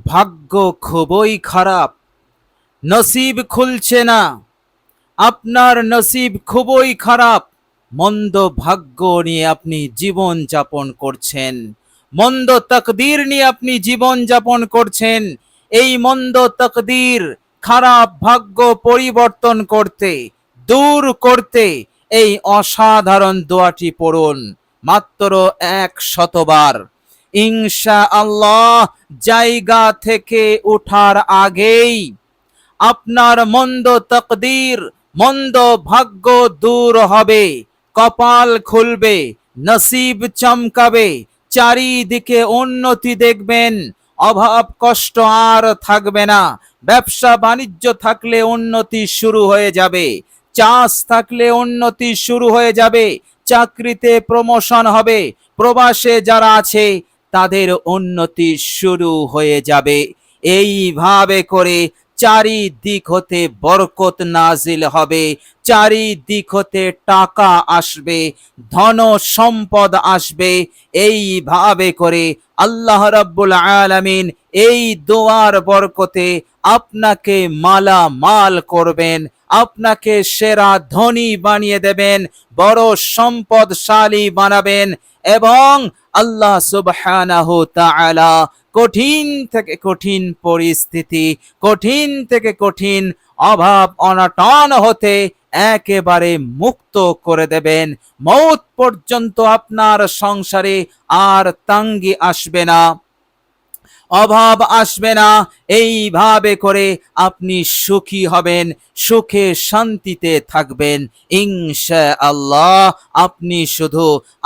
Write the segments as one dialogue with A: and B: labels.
A: ভাগ্য খুবই খারাপ, নসিব খুলছে না। আপনার নসিব খুবই খারাপ। মন্দ ভাগ্য নিয়ে আপনি জীবন যাপন করছেন, মন্দ তকদির নিয়ে আপনি জীবন যাপন করছেন। এই মন্দ তকদির, খারাপ ভাগ্য পরিবর্তন করতে, দূর করতে এই অসাধারণ দোয়াটি পড়ুন মাত্র 100 বার। ইনশাআল্লাহ জায়গা থেকে ওঠার আগেই আপনার মন্দ তকদির, মন্দ ভাগ্য দূর হবে, কপাল খুলবে, নসিব চমকাবে, চারিদিকে উন্নতি দেখবেন। অভাব কষ্ট আর থাকবে না। ব্যবসা বাণিজ্য থাকলে উন্নতি শুরু হয়ে যাবে, চাষ থাকলে উন্নতি শুরু হয়ে যাবে, চাকরিতে প্রমোশন হবে, প্রবাসে যারা আছে তাদের উন্নতি শুরু হয়ে যাবে। এইভাবে করে চারিদিক হতে বরকত নাজিল হবে, চারিদিক হতে টাকা আসবে, ধন সম্পদ আসবে। এইভাবে করে আল্লাহ রাব্বুল আলামিন এই দোয়ার বরকতে আপনাকে মালামাল করবেন, আপনাকে সেরা ধনী বানিয়ে দেবেন, বড় সম্পদশালী বানাবেন। এবং আল্লাহ সুবহানাহু তাআলা কঠিন থেকে কঠিন পরিস্থিতি, কঠিন থেকে কঠিন অভাব অনটন হতে একেবারে মুক্ত করে দেবেন। মৌত পর্যন্ত আপনার সংসারে আর তাঙ্গি আসবে না, অভাব আসবে না। এইভাবে করে আপনি সুখী হবেন, সুখে শান্তিতে থাকবেন ইনশাআল্লাহ। আপনি শুধু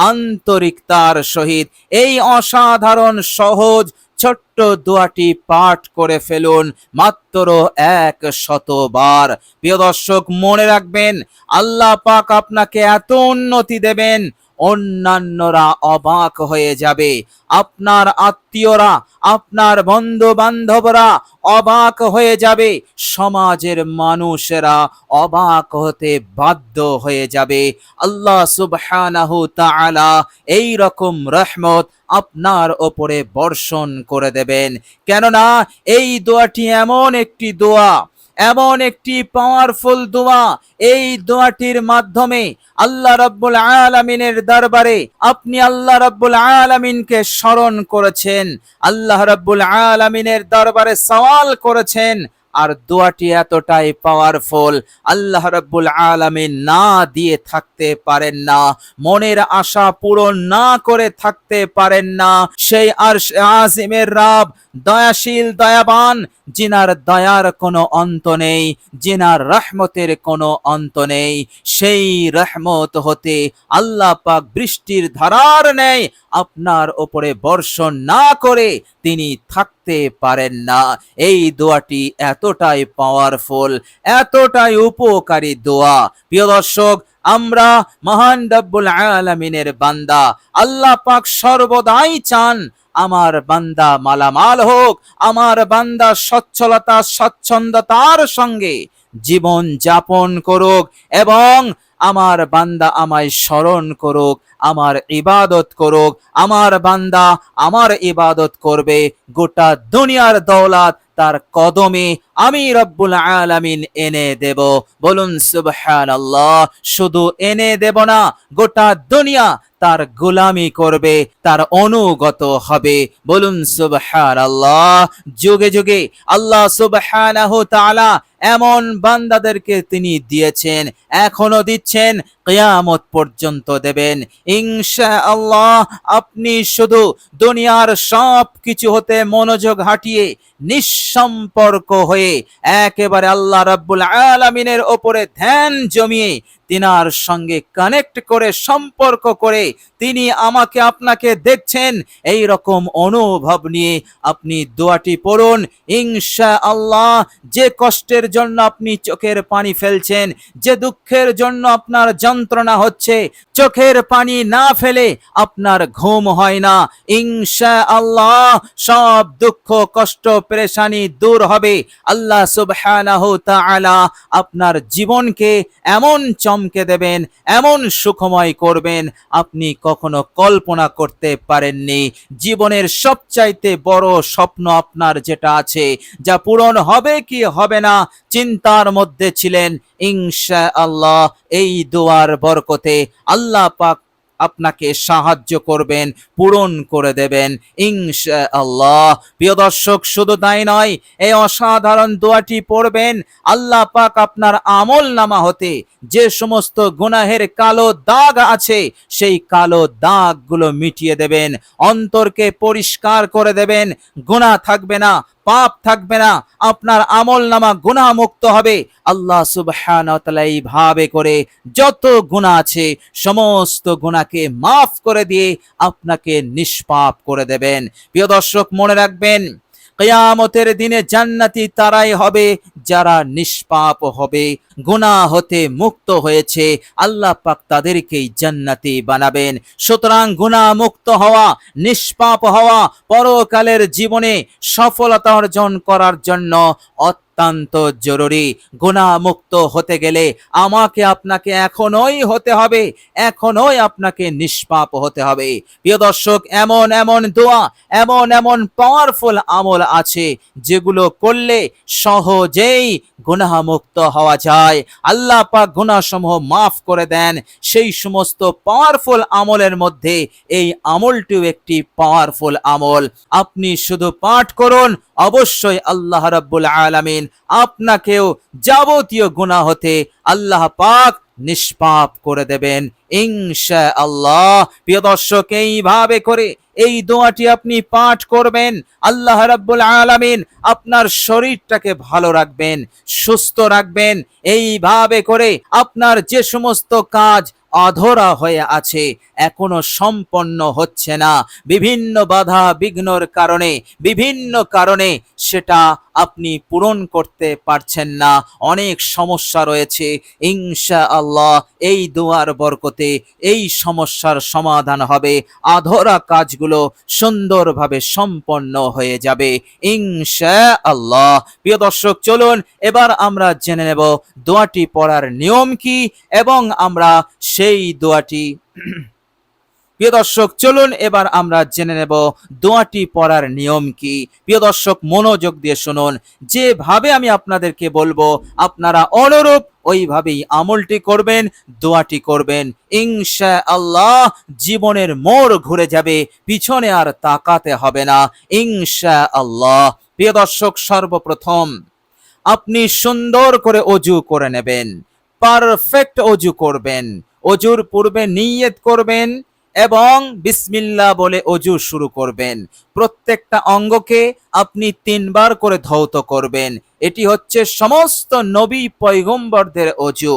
A: আন্তরিকতার সহিত এই অসাধারণ সহজ ছোট্ট দোয়াটি পাঠ করে ফেলুন মাত্র 100 বার। প্রিয় দর্শক, মনে রাখবেন, আল্লাহ পাক আপনাকে এত উন্নতি দেবেন, অন্যান্যরা অবাক হয়ে যাবে। আপনার আত্মীয়রা, আপনার বন্ধু বান্ধবরা অবাক হয়ে যাবে, সমাজের মানুষেরা অবাক হতে বাধ্য হয়ে যাবে। আল্লাহ সুবহানাহু তাআলা এই রকম রহমত আপনার ওপরে বর্ষণ করে দেবেন। কেননা এই দোয়াটি এমন একটি দোয়া, এমন একটি পাওয়ারফুল দোয়া, এই দোয়াটির মাধ্যমে আল্লাহ রাব্বুল আলামিনের দরবারে আপনি আল্লাহ রাব্বুল আলামিনকে স্মরণ করেছেন, আল্লাহ রাব্বুল আলামিনের দরবারে সওয়াল করেছেন। আর দোয়াটি এতটাই পাওয়ারফুল, আল্লাহ রাব্বুল আলামিন না দিয়ে থাকতে পারেন না, মনের আশা পূরণ না করে থাকতে পারেন না। সেই আরশ আজিমের রব দয়াশীল দয়াবান, জিনার দয়ার কোনো অন্ত নেই, জিনার রহমতের কোনো অন্ত নেই, সেই রহমত হতে আল্লাহ পাক বৃষ্টির ধারার ন্যায় আপনার ওপরে বর্ষণ না করে তিনি থাকতে পারেন না। এই দোয়াটি এতটাই পাওয়ারফুল, এতটাই উপকারী দোয়া। প্রিয় দর্শক, আমরা মহান রব্বুল আলামিনের বান্দা, আল্লাহ পাক সর্বদাই চান আমার বান্দা মালামাল হোক, আমার বান্দা সচ্ছলতা স্বচ্ছন্দতার সঙ্গে জীবন যাপন করুক, এবং আমার বান্দা আমায় স্মরণ করুক, আমার ইবাদত করুক। আমার বান্দা আমার ইবাদত করবে, গোটা দুনিয়ার দৌলত তার কদমে আমি রব্বুল আলামিন এনে দেব। বলুন সুবহানাল্লাহ। শুধু এনে দেব না, গোটা দুনিয়া তার গোলামি করবে, তার অনুগত হবে। বলুন সুবহানাল্লাহ। যুগে যুগে আল্লাহ সুবহানাহু তাআলা এমন বান্দাদেরকে তিনি দিয়েছেন, এখনো দিচ্ছেন, কিয়ামত পর্যন্ত দেবেন ইনশাআল্লাহ। আপনি শুধু দুনিয়ার সব কিছু হতে মনোযোগ হাটিয়ে নিঃসম্পর্ক হয়ে একেবারে আল্লাহ রাব্বুল আলামিনের ওপরে ধ্যান জমিয়ে তিনার সঙ্গে কানেক্ট করে, সম্পর্ক করে তিনি আমাকে আপনাকে দেখছেন, এই রকম অনুভব নিয়ে আপনি দোয়াটি পড়ুন ইনশাআল্লাহ। যে কষ্টের জন্য আপনি চোখের পানি ফেলছেন, যে দুঃখের জন্য আপনার যন্ত্রণা হচ্ছে, চোখের পানি না ফেলে আপনার ঘুম হয় না, ইনশাআল্লাহ সব দুঃখ কষ্ট পেরেশানি দূর হবে। আল্লাহ সুবহানাহু তাআলা আপনার জীবনকে এমন চমকে দেবেন, এমন সুখময় করবেন আপনি কখনো কল্পনা করতে পারেননি। জীবনের সবচাইতে বড় স্বপ্ন আপনার যেটা আছে, যা পূরণ হবে কি হবে না চিন্তার মধ্যে ছিলেন, ইনশাআল্লাহ এই দোয়ার বরকতে আল্লাহ পাক আপনাকে সাহায্য করবেন, পূরণ করে দেবেন ইনশাআল্লাহ। প্রিয় দর্শক, শুধু তাই নয়, এই অসাধারণ দোয়াটি পড়বেন, আল্লাহ পাক আপনার আমল নামা হতে যে সমস্ত গুনাহের কালো দাগ আছে সেই কালো দাগগুলো মিটিয়ে দেবেন, অন্তরকে পরিষ্কার করে দেবেন, গুনাহ থাকবে না, পাপ থাকবে না, আপনার আমল নামা গুনাহ মুক্ত হবে। আল্লাহ সুবহানাহু ওয়া তাআলা এইভাবে করে যত গুনাহ আছে সমস্ত গুনাহকে মাফ করে দিয়ে আপনাকে নিষ্পাপ করে দেবেন। প্রিয় দর্শক, মনে রাখবেন, কিয়ামতের দিনে জান্নাতি তারাই হবে যারা নিষ্পাপ হবে, গুনাহ হতে মুক্ত হয়েছে, আল্লাহ পাক তাদেরকেই জান্নাতি বানাবেন। সুতরাং গুনাহ মুক্ত হওয়া, নিষ্পাপ হওয়া, পরকালের জীবনে সফলতা অর্জন করার জন্য অত্যন্ত জরুরি। গুনাহ মুক্ত হতে গেলে আমাকে আপনাকে এখনই হতে হবে, এখনই আপনাকে নিষ্পাপ হতে হবে। প্রিয় দর্শক, এমন এমন দোয়া, এমন এমন পাওয়ারফুল আমল আছে যেগুলো করলে সহজেই গুনাহ মুক্ত হওয়া যায়, আল্লাহ পাক গুনাহ সমূহ মাফ করে দেন। সেই সমস্ত পাওয়ারফুল আমলের মধ্যে এই আমলটিও একটি পাওয়ারফুল আমল। আপনি শুধু পাঠ করুন, অবশ্যই আল্লাহ রাব্বুল আলামিন আপনাকেও যাবতীয় গুনাহ হতে আল্লাহ পাক নিষ্পাপ করে দেবেন ইনশাআল্লাহ। প্রিয় দর্শক, এইভাবে করে এই দোয়াটি আপনি পাঠ করবেন, আল্লাহ রাব্বুল আলামিন আপনার শরীরটাকে ভালো রাখবেন, সুস্থ রাখবেন। এইভাবে করে আপনার যে সমস্ত কাজ অধরা হয়ে আছে, এখনো সম্পন্ন হচ্ছে না, বিভিন্ন বাধা বিঘ্নর কারণে, বিভিন্ন কারণে সেটা আপনি পূরণ করতে পারছেন না, অনেক সমস্যা রয়েছে, ইনশাআল্লাহ এই দোয়ার বরকতে এই সমস্যার সমাধান হবে, অধরা কাজগুলো সুন্দরভাবে সম্পন্ন হয়ে যাবে ইনশাআল্লাহ। প্রিয় দর্শক, চলুন এবার আমরা জেনে নেব দোয়াটি পড়ার নিয়ম কি এবং আমরা সেই দোয়াটি প্রিয় দর্শক, চলুন এবার আমরা জেনে নেব দোয়াটি পড়ার নিয়ম কি। প্রিয় দর্শক, মনোযোগ দিয়ে শুনুন, যেভাবে আমি আপনাদেরকে বলবো আপনারা অনুরূপ ওইভাবেই আমলটি করবেন, দোয়াটি করবেন, ইনশাআল্লাহ জীবনের মোড় ঘুরে যাবে, পিছনে আর তাকাতে হবে না ইনশাআল্লাহ। প্রিয় দর্শক, সর্বপ্রথম আপনি সুন্দর করে ওযু করে নেবেন, পারফেক্ট ওযু করবেন। ওযুর পূর্বে নিয়ত করবেন এবং বিসমিল্লাহ বলে ওযু শুরু করবেন। প্রত্যেকটা অঙ্গকে আপনি 3 বার করে ধৌত করবেন। এটি হচ্ছে সমস্ত নবী পয়গম্বরদের ওযু।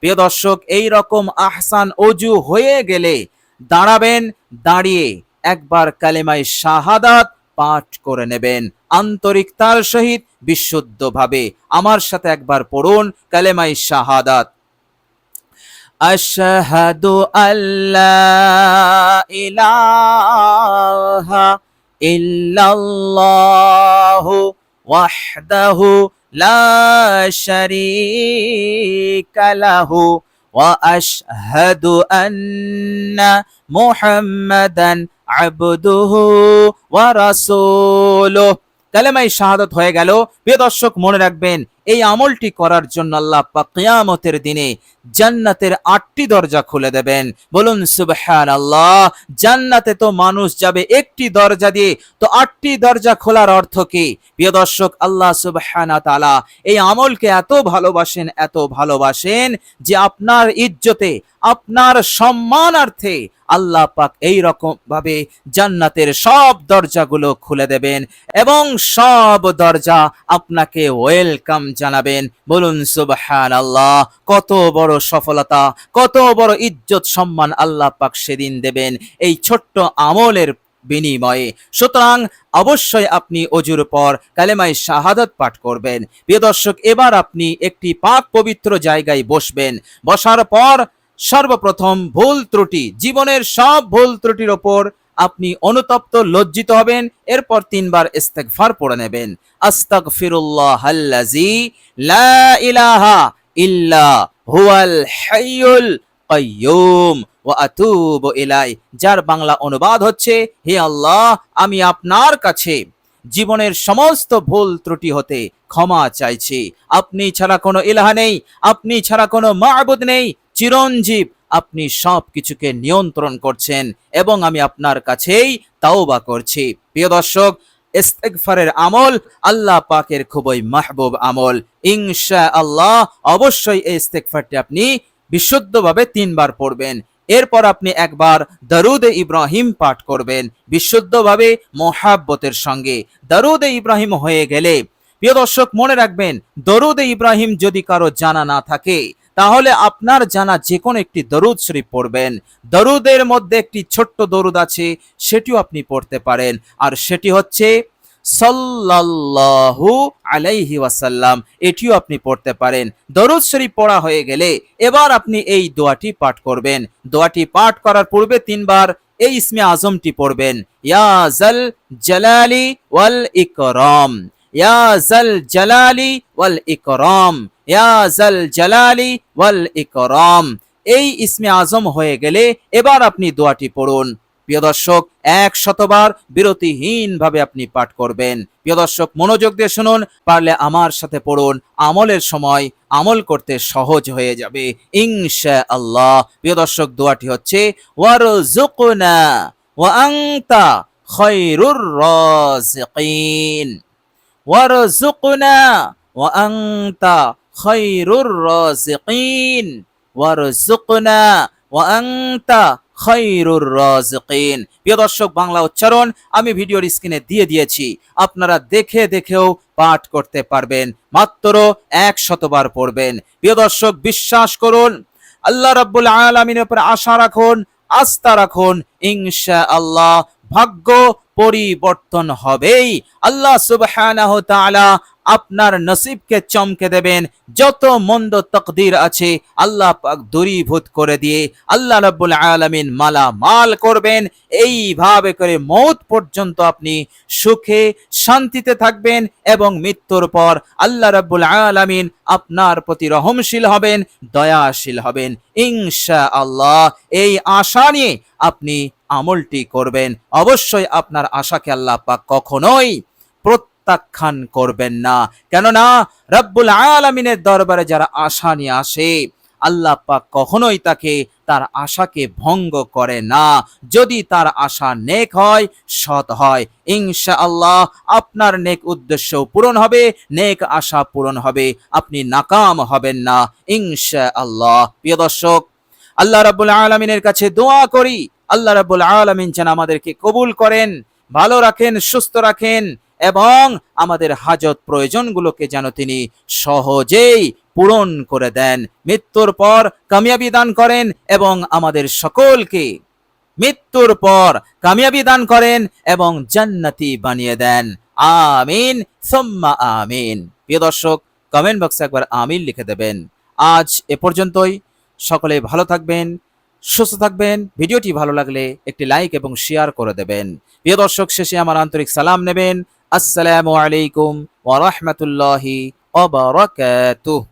A: প্রিয় দর্শক, এই রকম আহসান ওযু হয়ে গেলে দাঁড়াবেন, দাঁড়িয়ে একবার কালেমায়ে শাহাদাত পাঠ করে নেবেন আন্তরিকতার সহিত, বিশুদ্ধভাবে। আমার সাথে একবার পড়ুন কালেমায়ে শাহাদাত। আশহাদু আল্লা ইলাহা ইল্লাল্লাহু ওয়াহদাহু লা শারীকা লাহু ওয়া আশহাদু আন্না মুহাম্মাদান আবদুহু ওয়া রাসূলুহু। কালেমায়ে শাহাদাত হয়ে গেল। প্রিয় দর্শক, মনে রাখবেন, এই আমলটি করার জন্য আল্লাহ পাক কিয়ামতের দিনে জান্নাতের 8টি দরজা খুলে দেবেন। বলুন সুবহানাল্লাহ। জান্নাতে তো মানুষ যাবে একটি দরজা দিয়ে, তো 8টি দরজা খোলার অর্থ কি? প্রিয় দর্শক, আল্লাহ সুবহানাহু তাআলা এই আমলকে এত ভালোবাসেন, এত ভালোবাসেন যে আপনার ইজ্জতে, আপনার সম্মানার্থে আল্লাহ পাক এই রকম ভাবে জান্নাতের সব দরজাগুলো খুলে দেবেন এবং সব দরজা আপনাকে ওয়েলকাম জানাবেন। বলুন সুবহানাল্লাহ। কত বড় সফলতা, কত বড় ইজ্জত সম্মান আল্লাহ পাক সেদিন দেবেন এই ছোট্ট আমলের বিনিময়ে। সুতরাং অবশ্যই আপনি অজুর পর কালেমায়ে শাহাদাত পাঠ করবেন। প্রিয় দর্শক, এবার আপনি একটি পাক পবিত্র জায়গায় বসবেন। বসার পর সর্বপ্রথম ভুল ত্রুটি, জীবনের সব ভুল ত্রুটির ওপর আপনি অনুতপ্ত লজ্জিত হবেন। এরপর 3 বার ইস্তেগফার পড়ে নেবেন। আস্তাগফিরুল্লাহাল্লাযী লা ইলাহা ইল্লা হুয়াল হাইয়ুল কাইয়্যুম ওয়া আতুবু ইলাই, যার বাংলা অনুবাদ হচ্ছে, হে আল্লাহ, আমি আপনার কাছে জীবনের সমস্ত ভুল ত্রুটি হতে ক্ষমা চাইছি। আপনি ছাড়া কোনো ইলাহ নেই, আপনি ছাড়া কোনো মা'বুদ নেই, চিরঞ্জীব, আপনি সব কিছুকে নিয়ন্ত্রণ করছেন এবং আমি আপনার কাছেই তাওবা করছি। প্রিয় দর্শক, ইস্তেগফারের আমল আল্লাহ পাকের খুবই মাহবুব আমল। ইনশাআল্লাহ অবশ্যই এই ইস্তেগফারটি আপনি বিশুদ্ধভাবে 3 বার পড়বেন। এরপর আপনি একবার দরুদে ইব্রাহিম পাঠ করবেন বিশুদ্ধভাবে মোহাব্বতের সঙ্গে। দরুদে ইব্রাহিম হয়ে গেলে, প্রিয় দর্শক মনে রাখবেন, দরুদে ইব্রাহিম যদি কারো জানা না থাকে তাহলে আপনার জানা যে কোনো একটি দরুদ শরীফ পড়বেন। দরুদের মধ্যে একটি ছোট্ট দরুদ আছে, সেটিও আপনি পড়তে পারেন, আর সেটি হচ্ছে সাল্লাল্লাহু আলাইহি ওয়াসাল্লাম, এটিও আপনি পড়তে পারেন। দরুদ শরীফ পড়া হয়ে গেলে এবার আপনি এই দোয়াটি পাঠ করবেন। দোয়াটি পাঠ করার পূর্বে 3 বার এই ইসমে আজমটি পড়বেন, ইয়া জাল জালালি ওয়াল ইকরাম, ইয়া জাল জালালি ওয়াল ইকরাম, ইয়া জাল জালালি ওয়াল ইকরাম। এই ইসমে আজম হয়ে গেলে এবার আপনি দোয়াটি পড়ুন। প্রিয় দর্শক, 100 বার বিরতিহীন ভাবে আপনি পাঠ করবেন। প্রিয় দর্শক মনোযোগ দিয়ে শুনুন, পারলে আমার সাথে পড়ুন, আমলের সময় আমল করতে সহজ হয়ে যাবে ইনশাআল্লাহ। প্রিয় দর্শক, দোয়াটি হচ্ছে, ওয়ারযুকনা ওয়া আনতা খায়রুর রাযিকিন, ওয়ারযুকনা ওয়া আনতা খায়রুর রাযিকিন, ওয়ারযুকনা ওয়া আনতা খায়রুর রাযিকিন। প্রিয় দর্শক, বাংলা উচ্চারণ আমি ভিডিওর স্ক্রিনে দিয়ে দিয়েছি, আপনারা দেখে দেখেও পাঠ করতে পারবেন। মাত্র 100 বার পড়বেন। প্রিয় দর্শক, বিশ্বাস করুন, আল্লাহ রাব্বুল আলামিনের উপর আশা রাখুন, আস্থা রাখুন, ইনশাআল্লাহ ভাগ্য পরিবর্তন হবেই। আল্লাহ সুবহানাহু ওয়া তাআলা আপনার নসিবকে চমকে দেবেন। যত মন্দ তাকদীর আছে আল্লাহ পাক দূরীভূত করে দিয়ে আল্লাহ রাব্বুল আলামিন মালামাল করবেন। এইভাবে করে মওত পর্যন্ত আপনি সুখে শান্তিতে থাকবেন এবং মৃত্যুর পর আল্লাহ রাব্বুল আলামিন আপনার প্রতি রহমশীল হবেন, দয়াশীল হবেন ইনশাআল্লাহ। এই আশা নিয়ে আপনি আমলটি করবেন। অবশ্যই আপনার আশাকে আল্লাহ পাক কখনোই প্রত্যাখ্যান করবেন না, কেননা রব্বুল আলামিনের দরবারে যারা আশা নিয়ে আসে আল্লাহ পাক কখনোই তাকে তার আশাকে ভঙ্গ করে না, যদি তার আশা নেক হয়, সৎ হয়। ইনশাআল্লাহ আপনার নেক উদ্দেশ্য পূরণ হবে, নেক আশা পূরণ হবে, আপনি নাকাম হবেন না ইনশাআল্লাহ। প্রিয় দর্শক, আল্লাহ রাব্বুল আলামিনের কাছে দোয়া করি, আল্লাহ রাব্বুল আলামিন যেন আমাদেরকে কবুল করেন, ভালো রাখেন, সুস্থ রাখেন এবং আমাদের হাজত প্রয়োজনগুলোকে যেন তিনি সহজেই পূরণ করে দেন, মৃত্যুর পর কামিয়াবি দান করেন এবং আমাদের সকলকে মৃত্যুর পর কামিয়াবি দান করেন এবং জান্নাতি বানিয়ে দেন। আমিন সুম্মা আমিন। প্রিয় দর্শক, কমেন্ট বক্সে একবার আমিন লিখে দেবেন। আজ এ পর্যন্তই। সকলে ভালো থাকবেন, সুস্থ থাকবেন। ভিডিওটি ভালো লাগলে একটি লাইক এবং শেয়ার করে দেবেন। প্রিয় দর্শক, শেষে আমার আন্তরিক সালাম নেবেন। আসসালামু আলাইকুম ওয়া রাহমাতুল্লাহি ওয়া বারাকাতুহু।